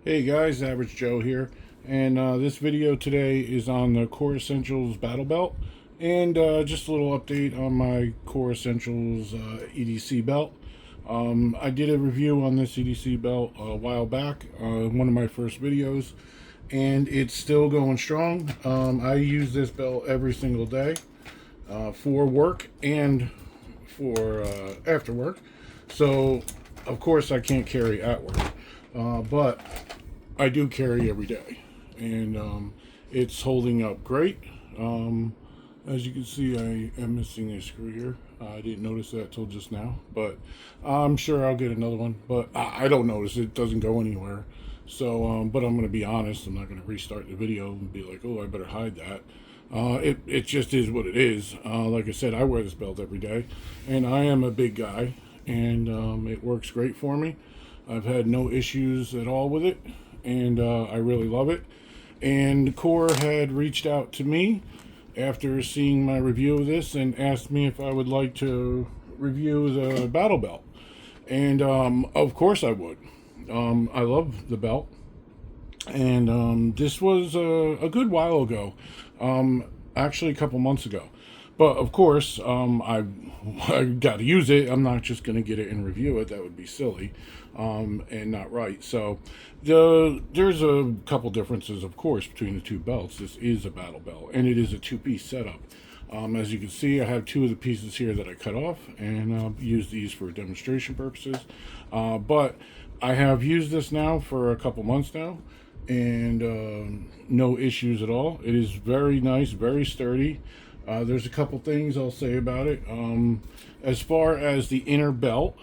Hey guys, Average Joe here, and this video today is on the Core Essentials Battle Belt, and just a little update on my Core Essentials EDC belt. I did a review on this EDC belt a while back, one of my first videos, and it's still going strong. I use this belt every single day for work and for after work, so of course I can't carry at work, but I do carry every day, and it's holding up great. As you can see, I am missing a screw here. I didn't notice that till just now, but I'm sure I'll get another one. But I don't notice it; doesn't go anywhere. So, but I'm going to be honest. I'm not going to restart the video and be like, "Oh, I better hide that." It just is what it is. Like I said, I wear this belt every day, and I am a big guy, and it works great for me. I've had no issues at all with it, and I really love it. And Core had reached out to me after seeing my review of this and asked me if I would like to review the battle belt. And of course I would. I love the belt. And this was a good while ago, actually a couple months ago. But of course, I got to use it. I'm not just going to get it and review it. That would be silly and not right. So there's a couple differences, of course, between the two belts. This is a battle belt, and it is a two-piece setup. As you can see, I have two of the pieces here that I cut off, and I'll use these for demonstration purposes. But I have used this now for a couple months now, and no issues at all. It is very nice, very sturdy. There's a couple things I'll say about it. As far as the inner belt,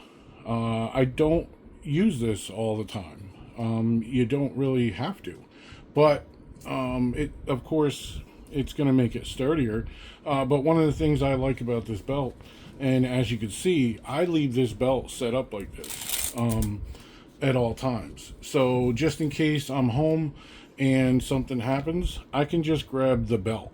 I don't use this all the time. You don't really have to, but it, of course, it's going to make it sturdier. But one of the things I like about this belt, and as you can see, I leave this belt set up like this at all times. So just in case I'm home and something happens, I can just grab the belt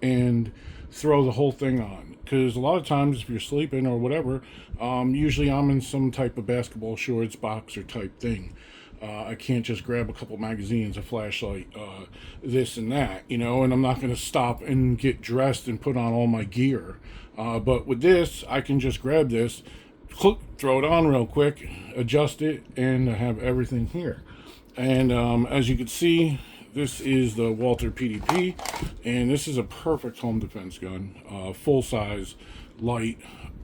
and throw the whole thing on. Because a lot of times if you're sleeping or whatever, usually I'm in some type of basketball shorts, boxer type thing. I can't just grab a couple magazines, a flashlight, this and that, and I'm not going to stop and get dressed and put on all my gear. But with this, I can just grab this, throw it on real quick, adjust it, and have everything here. And as you can see, this is the Walther PDP, and this is a perfect home defense gun. Full size, light,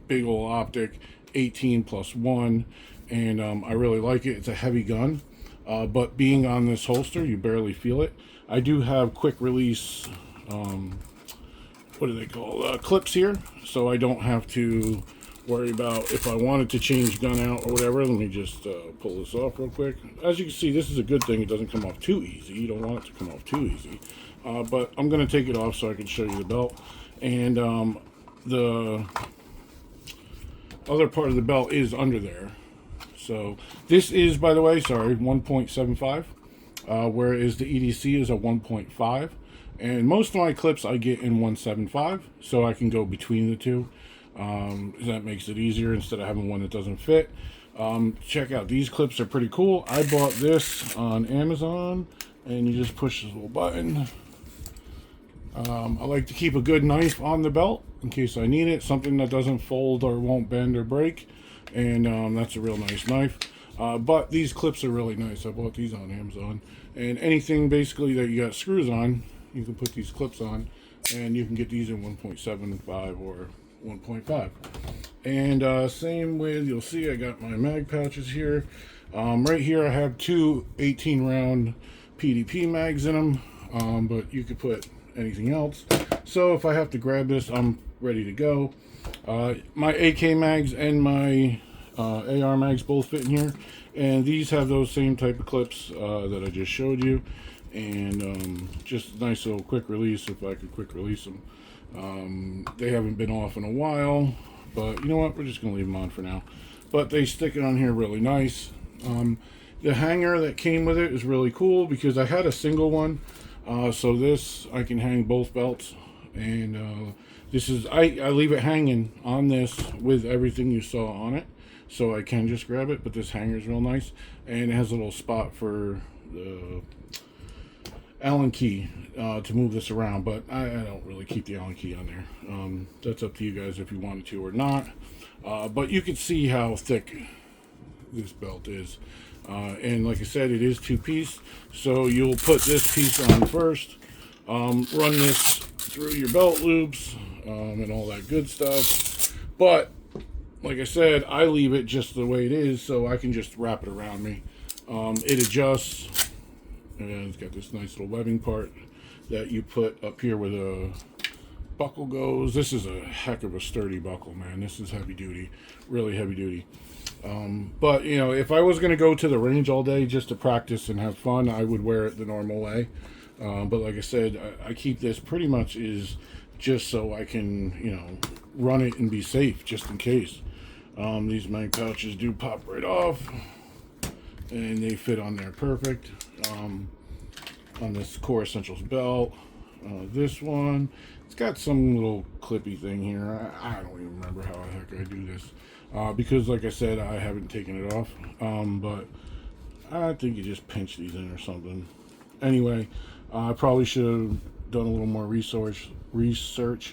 big old optic, 18+1, and I really like it. It's a heavy gun, but being on this holster, you barely feel it. I do have quick release, what do they call, clips here, so I don't have to worry about if I wanted to change gun out or whatever. Let me just pull this off real quick. As you can see, this is a good thing. It doesn't come off too easy. You don't want it to come off too easy. But I'm going to take it off so I can show you the belt. And the other part of the belt is under there. So this is, by the way, 1.75, whereas the EDC is a 1.5. And most of my clips I get in 1.75, so I can go between the two. That makes it easier instead of having one that doesn't fit. Check out, these clips are pretty cool. I bought this on Amazon, and you just push this little button. I like to keep a good knife on the belt in case I need it, something that doesn't fold or won't bend or break, and that's a real nice knife. But these clips are really nice. I bought these on Amazon, and anything basically that you got screws on, you can put these clips on, and you can get these in 1.75 or 1.5. And same with, you'll see I got my mag pouches here. Right here I have two 18 round PDP mags in them, but you could put anything else. So if I have to grab this, I'm ready to go. My AK mags and my AR mags both fit in here, and these have those same type of clips that I just showed you, and just a nice little quick release if I could quick release them. They haven't been off in a while, but you know what, we're just gonna leave them on for now. But they stick it on here really nice. The hanger that came with it is really cool because I had a single one, so this I can hang both belts, and this is I leave it hanging on this with everything you saw on it, so I can just grab it. But this hanger is real nice, and it has a little spot for the Allen key to move this around, but I don't really keep the Allen key on there. That's up to you guys if you wanted to or not. But you can see how thick this belt is. And like I said, it is two-piece, so you'll put this piece on first, run this through your belt loops, and all that good stuff. But like I said, I leave it just the way it is so I can just wrap it around me. It adjusts, and it's got this nice little webbing part that you put up here where the buckle goes. This is a heck of a sturdy buckle, man. This is heavy duty, really heavy duty. But you know, if I was going to go to the range all day just to practice and have fun, I would wear it the normal way. But like I said, I keep this pretty much is just so I can, you know, run it and be safe just in case. These mag pouches do pop right off, and they fit on there perfect. On this Core Essentials belt, this one, it's got some little clippy thing here. I don't even remember how the heck I do this, because like I said, I haven't taken it off. But I think you just pinch these in or something. Anyway, I probably should have done a little more research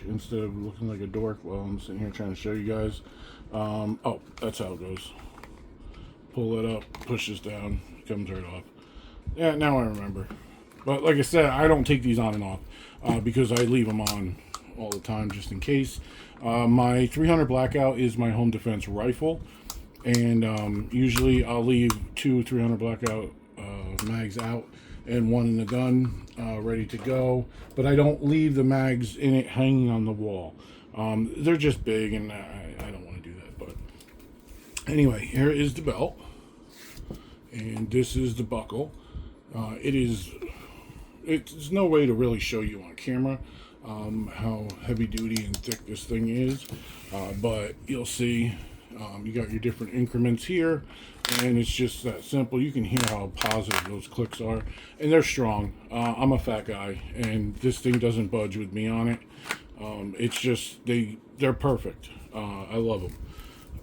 instead of looking like a dork while I'm sitting here trying to show you guys. Oh, that's how it goes. Pull it up, push this down, comes right off. Yeah, now I remember. But like I said, I don't take these on and off because I leave them on all the time just in case. My 300 Blackout is my home defense rifle, and usually I'll leave 2 300 Blackout mags out and one in the gun ready to go, but I don't leave the mags in it hanging on the wall. They're just big, and I don't want to do that. But anyway, here is the belt, and this is the buckle. It's no way to really show you on camera how heavy duty and thick this thing is, but you'll see. You got your different increments here, and it's just that simple. You can hear how positive those clicks are, and they're strong. I'm a fat guy, and this thing doesn't budge with me on it. It's just they're perfect. I love them.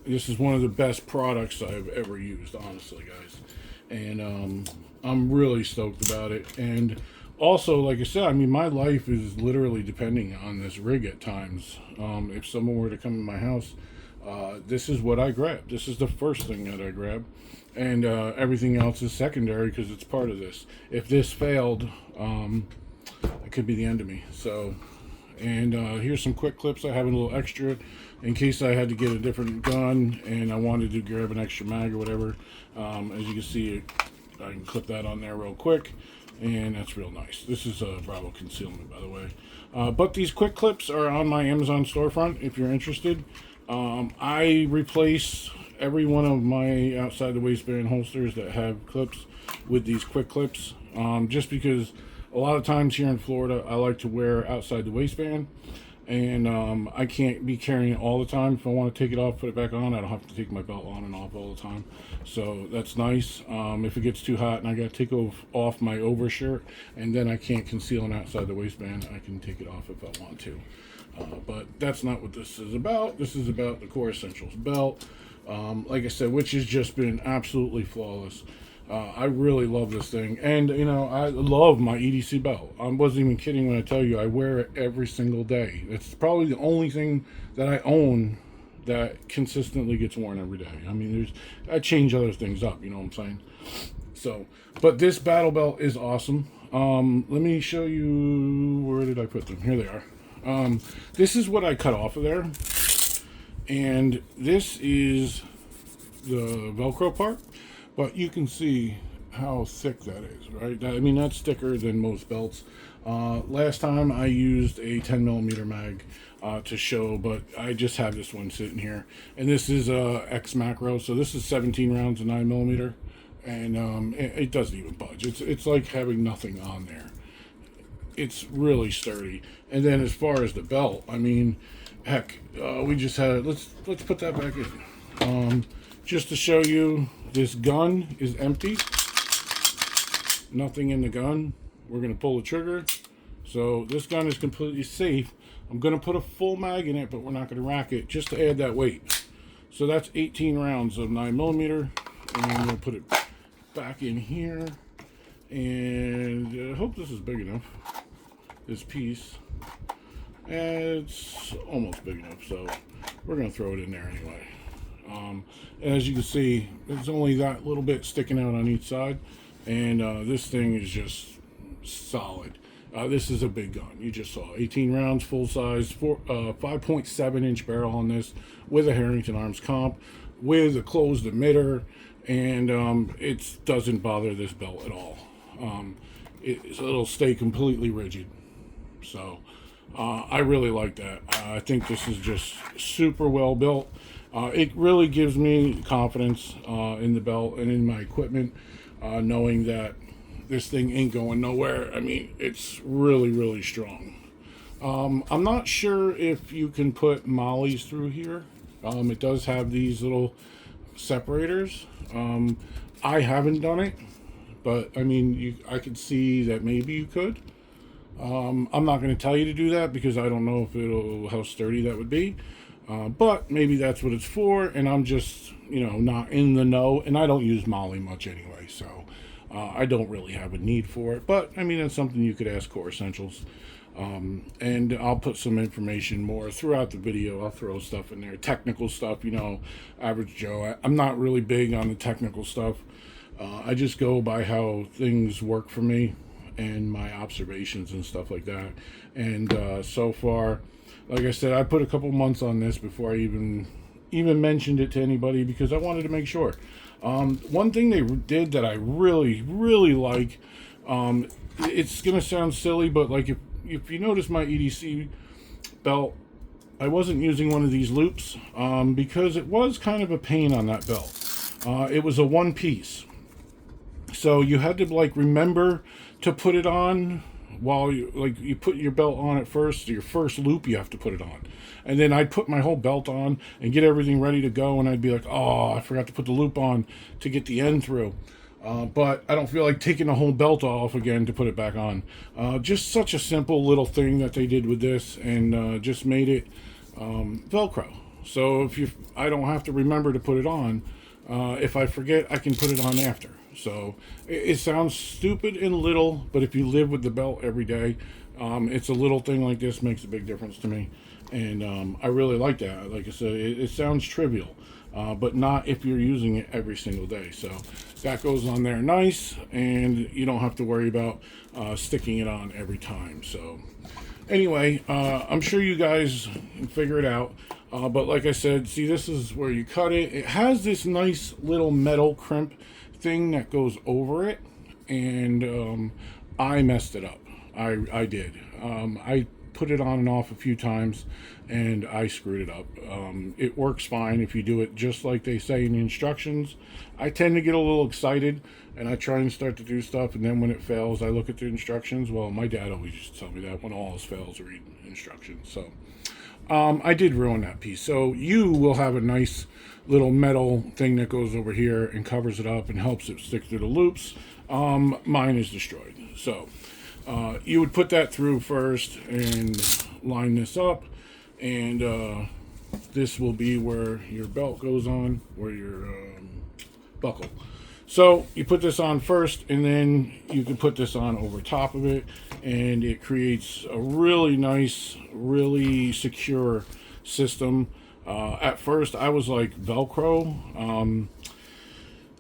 This is one of the best products I've ever used, honestly, guys, and I'm really stoked about it. And also, like I said, I mean, my life is literally depending on this rig at times. If someone were to come in my house, this is what I grab. This is the first thing that I grab, and everything else is secondary because it's part of this. If this failed, it could be the end of me. So, and here's some quick clips. I have a little extra in case I had to get a different gun and I wanted to grab an extra mag or whatever. As you can see, I can clip that on there real quick, and that's real nice. This is Bravo concealment, by the way. But these quick clips are on my Amazon storefront if you're interested. I replace every one of my outside the waistband holsters that have clips with these quick clips, just because a lot of times here in Florida I like to wear outside the waistband, and I can't be carrying it all the time. If I want to take it off, put it back on, I don't have to take my belt on and off all the time, so that's nice. If it gets too hot and I gotta take off my overshirt and then I can't conceal an outside the waistband, I can take it off if I want to. But that's not what this is about. This is about the Core Essentials belt, like I said, which has just been absolutely flawless. I really love this thing, and you know, I love my EDC belt. I wasn't even kidding when I tell you I wear it every single day. It's probably the only thing that I own that consistently gets worn every day. I mean, I change other things up, you know what I'm saying? So, but this battle belt is awesome. Let me show you, where did I put them? Here they are. This is what I cut off of there, and this is the Velcro part, but you can see how thick that is, right? I mean, that's thicker than most belts. Last time I used a 10mm mag to show, but I just have this one sitting here, and this is X macro, so this is 17 rounds of 9mm, and it doesn't even budge. It's like having nothing on there. It's really sturdy. And then as far as the belt, I mean, heck, we just had, let's put that back in. Just to show you, this gun is empty. Nothing in the gun. We're going to pull the trigger. So this gun is completely safe. I'm going to put a full mag in it, but we're not going to rack it just to add that weight. So that's 18 rounds of 9mm. And I'm going to put it back in here. And I hope this is big enough, this piece. And it's almost big enough, so we're going to throw it in there anyway. As you can see, there's only that little bit sticking out on each side, and this thing is just solid. This is a big gun. You just saw 18 rounds, full size, 5.7 inch barrel on this, with a Harrington Arms comp, with a closed emitter, and it doesn't bother this belt at all. It'll stay completely rigid. So I really like that. I think this is just super well built. It really gives me confidence in the belt and in my equipment, knowing that this thing ain't going nowhere. I mean, it's really, really strong. I'm not sure if you can put mollies through here. It does have these little separators. I haven't done it, but I mean, I could see that maybe you could. I'm not going to tell you to do that because I don't know if how sturdy that would be. But maybe that's what it's for, and I'm just, not in the know, and I don't use molly much anyway, so I don't really have a need for it. But I mean, it's something you could ask Core Essentials. And I'll put some information more throughout the video. I'll throw stuff in there, technical stuff, average Joe. I'm not really big on the technical stuff. I just go by how things work for me and my observations and stuff like that. And so far, like I said, I put a couple months on this before I even mentioned it to anybody because I wanted to make sure. One thing they did that I really, really like, it's gonna sound silly, but like if you notice my EDC belt, I wasn't using one of these loops because it was kind of a pain on that belt. It was a one piece, so you had to remember to put it on while you put your belt on at first. Your first loop you have to put it on, and then I'd put my whole belt on and get everything ready to go, and I'd be like, oh, I forgot to put the loop on to get the end through. But I don't feel like taking the whole belt off again to put it back on. Just such a simple little thing that they did with this, and just made it Velcro. So I don't have to remember to put it on. If I forget, I can put it on after. So it sounds stupid and little, but if you live with the belt every day, it's a little thing like this makes a big difference to me. And I really like that. Like I said, it sounds trivial, but not if you're using it every single day. So that goes on there nice, and you don't have to worry about sticking it on every time. So anyway, I'm sure you guys can figure it out. But like I said, see, this is where you cut it. It has this nice little metal crimp thing that goes over it, and I messed it up. I did. I put it on and off a few times, and I screwed it up. It works fine if you do it just like they say in the instructions. I tend to get a little excited, and I try and start to do stuff, and then when it fails, I look at the instructions. Well, my dad always used to tell me that when all else fails, read instructions. So I did ruin that piece. So you will have a nice little metal thing that goes over here and covers it up and helps it stick through the loops. Mine is destroyed. So you would put that through first and line this up, and this will be where your belt goes on, where your buckle. So you put this on first, and then you can put this on over top of it, and it creates a really nice, really secure system. At first, I was like, Velcro.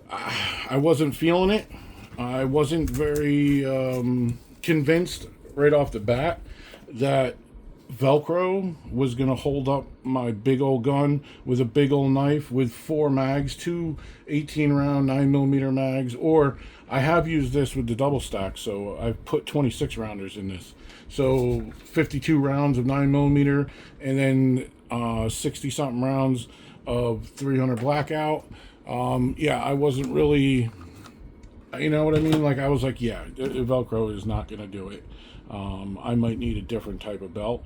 I wasn't feeling it. I wasn't very convinced right off the bat that Velcro was going to hold up my big old gun with a big old knife with 4 mags, 2 18 round 9mm mags, or I have used this with the double stack, so I've put 26 rounders in this. So 52 rounds of 9mm, and then 60 something rounds of 300 blackout. Yeah, I wasn't really, you know what I mean? Like, I was like, yeah, Velcro is not going to do it. I might need a different type of belt.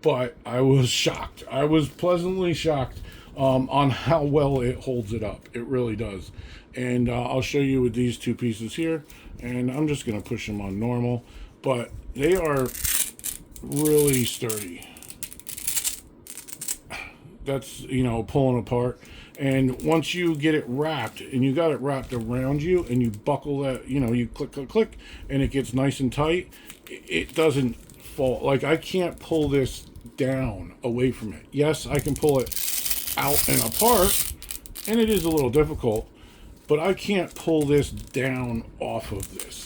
But I was shocked. I was pleasantly shocked on how well it holds it up. It really does. And I'll show you with these two pieces here. And I'm just going to push them on normal. But they are really sturdy. That's, pulling apart. And once you get it wrapped, and you got it wrapped around you, and you buckle that, you know, you click, click, click, and it gets nice and tight, it doesn't fall. Like, I can't pull this down away from it. Yes, I can pull it out and apart, and it is a little difficult, but I can't pull this down off of this.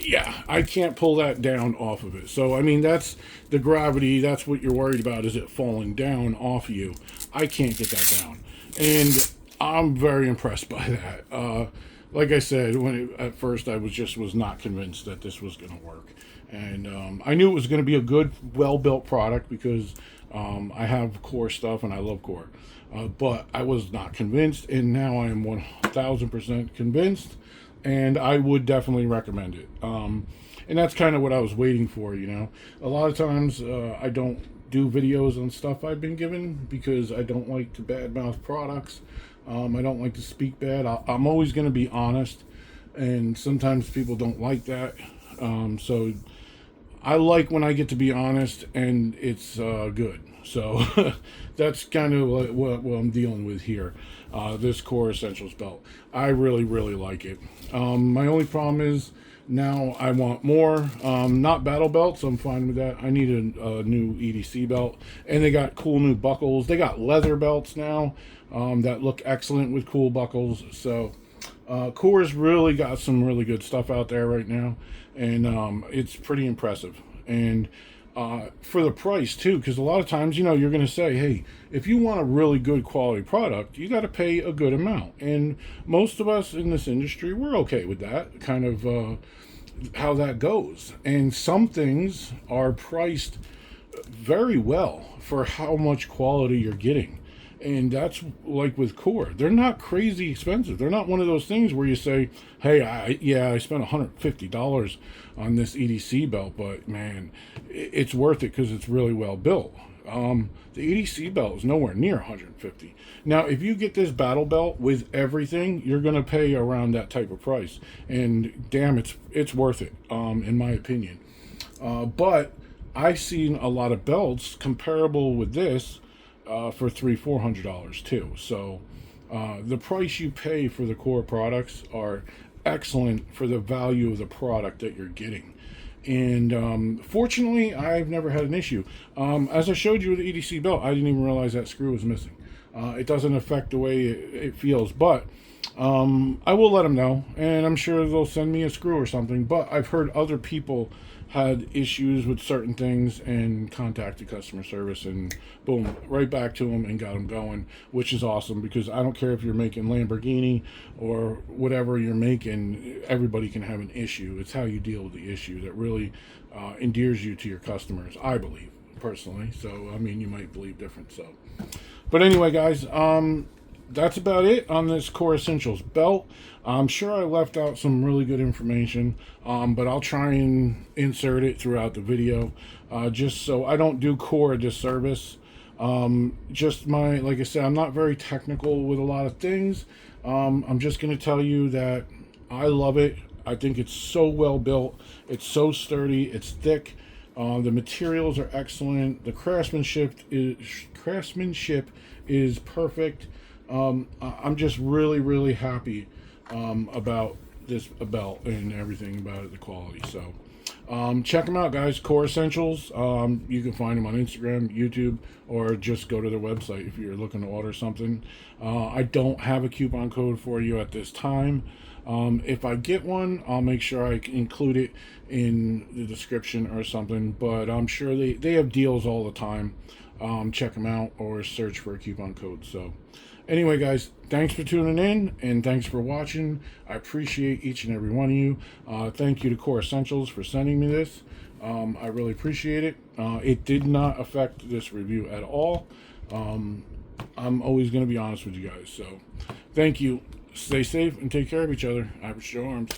Yeah, I can't pull that down off of it. So, I mean, that's the gravity. That's what you're worried about, is it falling down off of you. I can't get that down. And I'm very impressed by that. Like I said, at first I was not convinced that this was going to work. And I knew it was going to be a good, well-built product because I have core stuff and I love core. But I was not convinced, and now I am 1,000% convinced. And I would definitely recommend it. And that's kind of what I was waiting for, you know. A lot of times I don't do videos on stuff I've been given because I don't like to badmouth products. I don't like to speak bad. I'm always going to be honest, and sometimes people don't like that. So I like when I get to be honest, and it's good. So that's kind of what I'm dealing with here. This Core Essentials belt, I really, really like it. My only problem is now I want more. Not battle belts, I'm fine with that. I need a new EDC belt, and they got cool new buckles. They got leather belts now that look excellent with cool buckles. So Core's really got some really good stuff out there right now, and it's pretty impressive. And for the price too, because a lot of times, you know, you're going to say, hey, if you want a really good quality product, you got to pay a good amount. And most of us in this industry, we're okay with that kind of how that goes. And some things are priced very well for how much quality you're getting. And that's like with Core. They're not crazy expensive. They're not one of those things where you say, hey, I spent $150 on this EDC belt, but man, it's worth it because it's really well built. The EDC belt is nowhere near $150. Now, if you get this battle belt with everything, you're going to pay around that type of price. And damn, it's worth it, in my opinion. But I've seen a lot of belts comparable with this for $300-400 too. So the price you pay for the Core products are excellent for the value of the product that you're getting. And fortunately, I've never had an issue. As I showed you with the EDC belt, I didn't even realize that screw was missing. It doesn't affect the way it feels, but I will let them know, and I'm sure they'll send me a screw or something. But I've heard other people had issues with certain things and contacted customer service, and boom, right back to them and got them going, which is awesome, because I don't care if you're making Lamborghini or whatever you're making, everybody can have an issue. It's how you deal with the issue that really endears you to your customers, I believe, personally. So, I mean, you might believe different. So, but anyway, guys, that's about it on this Core Essentials belt. I'm sure I left out some really good information, but I'll try and insert it throughout the video, just so I don't do Core a disservice. Like I said, I'm not very technical with a lot of things. I'm just going to tell you that I love it. I think it's so well built. It's so sturdy. It's thick. The materials are excellent. The craftsmanship is perfect. I'm just really, really happy about this belt and everything about it, the quality. So check them out, guys. Core Essentials. You can find them on Instagram, YouTube, or just go to their website if you're looking to order something. I don't have a coupon code for you at this time. If I get one, I'll make sure I include it in the description or something, but I'm sure they have deals all the time. Check them out or search for a coupon code. So anyway, guys, thanks for tuning in, and thanks for watching. I appreciate each and every one of you. Thank you to Core Essentials for sending me this. I really appreciate it. It did not affect this review at all. I'm always going to be honest with you guys. So thank you. Stay safe and take care of each other. Average Joe Arms.